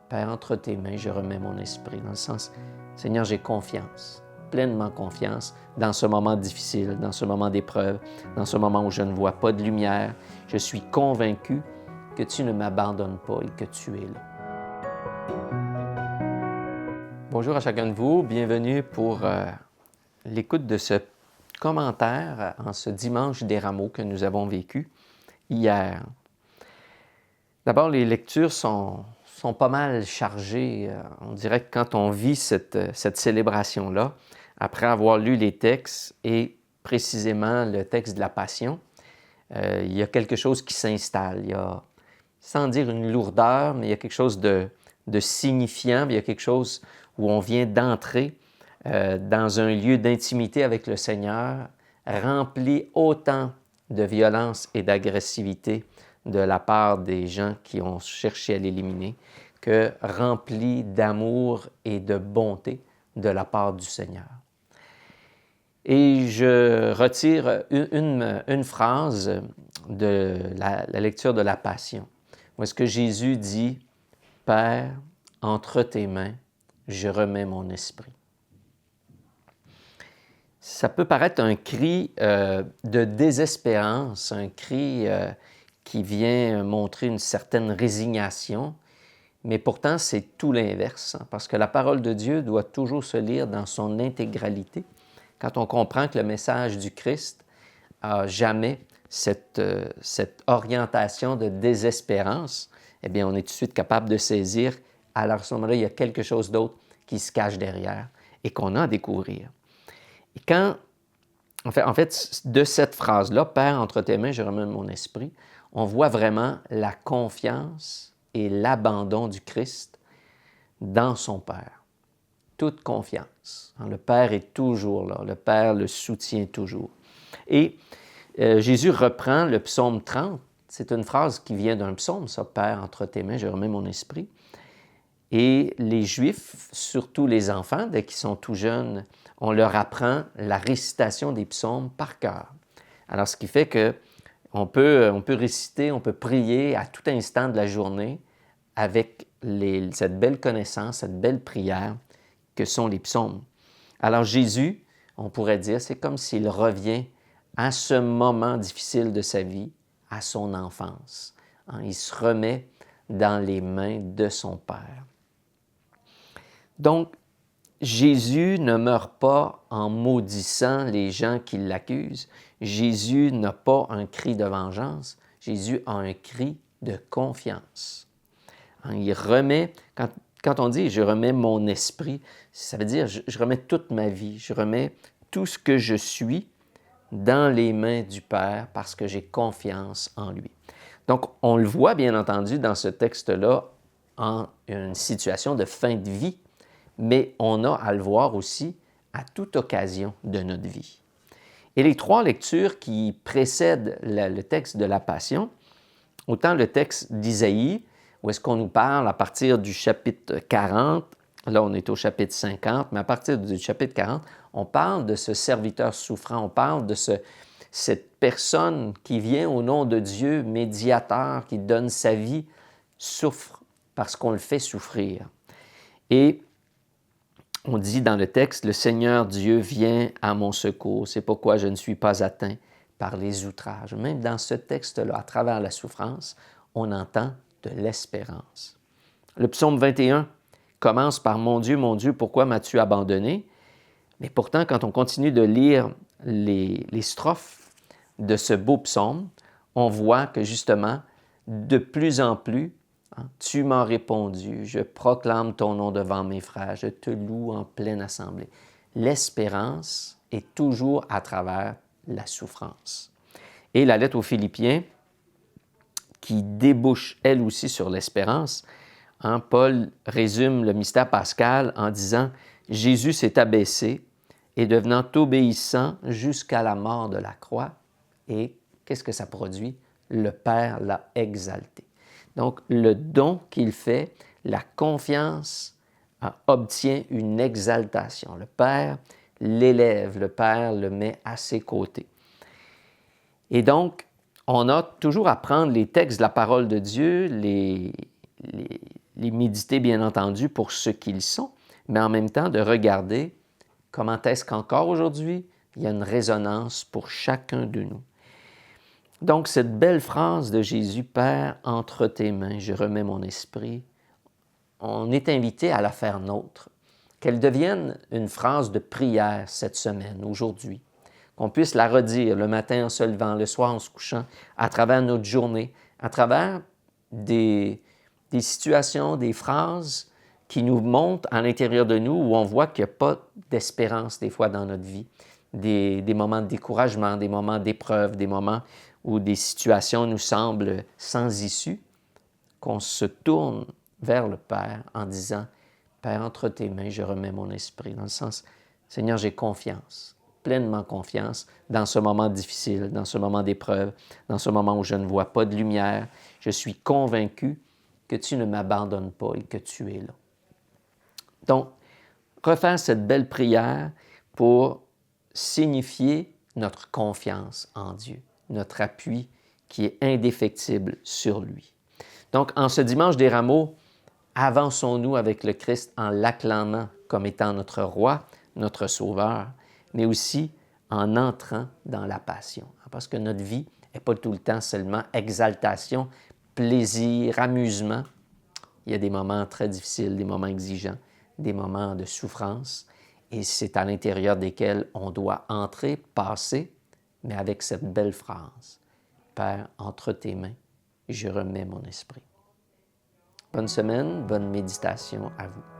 Père, entre tes mains, je remets mon esprit. Dans le sens, Seigneur, j'ai confiance, pleinement confiance dans ce moment difficile, dans ce moment d'épreuve, dans ce moment où je ne vois pas de lumière. Je suis convaincu que tu ne m'abandonnes pas et que tu es là. Bonjour à chacun de vous, bienvenue pour l'écoute de ce commentaire en ce dimanche des rameaux que nous avons vécu hier. D'abord, les lectures sont pas mal chargées. On dirait que quand on vit cette célébration-là, après avoir lu les textes et précisément le texte de la Passion, il y a quelque chose qui s'installe. Il y a, sans dire une lourdeur, mais il y a quelque chose de signifiant, il y a quelque chose où on vient d'entrer dans un lieu d'intimité avec le Seigneur, rempli autant de violence et d'agressivité de la part des gens qui ont cherché à l'éliminer, que rempli d'amour et de bonté de la part du Seigneur. Et je retire une phrase de la lecture de la Passion, où est-ce que Jésus dit « Père, entre tes mains, je remets mon esprit ». Ça peut paraître un cri de désespérance, un cri qui vient montrer une certaine résignation, mais pourtant c'est tout l'inverse, parce que la parole de Dieu doit toujours se lire dans son intégralité. Quand on comprend que le message du Christ n'a jamais cette orientation de désespérance, eh bien on est tout de suite capable de saisir, alors à ce moment-là, il y a quelque chose d'autre qui se cache derrière et qu'on a à découvrir. Et quand, en fait, de cette phrase-là, « Père, entre tes mains, je remets mon esprit », on voit vraiment la confiance et l'abandon du Christ dans son Père. Toute confiance. Le Père est toujours là. Le Père le soutient toujours. Et Jésus reprend le psaume 30. C'est une phrase qui vient d'un psaume, ça, « Père, entre tes mains, je remets mon esprit ». Et les Juifs, surtout les enfants, dès qu'ils sont tout jeunes, on leur apprend la récitation des psaumes par cœur. Alors, ce qui fait qu'on peut réciter, on peut prier à tout instant de la journée avec cette belle connaissance, cette belle prière que sont les psaumes. Alors, Jésus, on pourrait dire, c'est comme s'il revient à ce moment difficile de sa vie, à son enfance. Il se remet dans les mains de son Père. Donc, Jésus ne meurt pas en maudissant les gens qui l'accusent. Jésus n'a pas un cri de vengeance. Jésus a un cri de confiance. Il remet, quand on dit « je remets mon esprit », ça veut dire je remets toute ma vie, je remets tout ce que je suis dans les mains du Père parce que j'ai confiance en lui. Donc, on le voit bien entendu dans ce texte-là en une situation de fin de vie, mais on a à le voir aussi à toute occasion de notre vie. Et les trois lectures qui précèdent le texte de la Passion, autant le texte d'Isaïe, où est-ce qu'on nous parle à partir du chapitre 40, là on est au chapitre 50, mais à partir du chapitre 40, on parle de ce serviteur souffrant, on parle de cette personne qui vient au nom de Dieu, médiateur, qui donne sa vie, souffre parce qu'on le fait souffrir. Et on dit dans le texte, « Le Seigneur Dieu vient à mon secours, c'est pourquoi je ne suis pas atteint par les outrages. » Même dans ce texte-là, à travers la souffrance, on entend de l'espérance. Le psaume 21 commence par « Mon Dieu, pourquoi m'as-tu abandonné? » Mais pourtant, quand on continue de lire les strophes de ce beau psaume, on voit que justement, de plus en plus, tu m'as répondu, je proclame ton nom devant mes frères, je te loue en pleine assemblée. L'espérance est toujours à travers la souffrance. Et la lettre aux Philippiens, qui débouche elle aussi sur l'espérance, Paul résume le mystère pascal en disant « Jésus s'est abaissé et devenant obéissant jusqu'à la mort de la croix. » Et qu'est-ce que ça produit? Le Père l'a exalté. Donc, le don qu'il fait, la confiance, obtient une exaltation. Le Père l'élève, le Père le met à ses côtés. Et donc, on a toujours à prendre les textes de la parole de Dieu, les méditer, bien entendu, pour ce qu'ils sont, mais en même temps de regarder comment est-ce qu'encore aujourd'hui, il y a une résonance pour chacun de nous. Donc, cette belle phrase de Jésus, « Père, entre tes mains, je remets mon esprit », on est invité à la faire nôtre, qu'elle devienne une phrase de prière cette semaine, aujourd'hui, qu'on puisse la redire le matin en se levant, le soir en se couchant, à travers notre journée, à travers des situations, des phrases qui nous montrent à l'intérieur de nous où on voit qu'il n'y a pas d'espérance des fois dans notre vie, des moments de découragement, des moments d'épreuve, des moments où des situations nous semblent sans issue, qu'on se tourne vers le Père en disant « Père, entre tes mains, je remets mon esprit », dans le sens « Seigneur, j'ai confiance, pleinement confiance dans ce moment difficile, dans ce moment d'épreuve, dans ce moment où je ne vois pas de lumière. Je suis convaincu que tu ne m'abandonnes pas et que tu es là. » Donc, refaire cette belle prière pour signifier notre confiance en Dieu, notre appui qui est indéfectible sur lui. Donc, en ce dimanche des rameaux, avançons-nous avec le Christ en l'acclamant comme étant notre roi, notre sauveur, mais aussi en entrant dans la passion. Parce que notre vie n'est pas tout le temps seulement exaltation, plaisir, amusement. Il y a des moments très difficiles, des moments exigeants, des moments de souffrance, et c'est à l'intérieur desquels on doit entrer, passer, mais avec cette belle phrase. « Père, entre tes mains, je remets mon esprit. » Bonne semaine, bonne méditation à vous.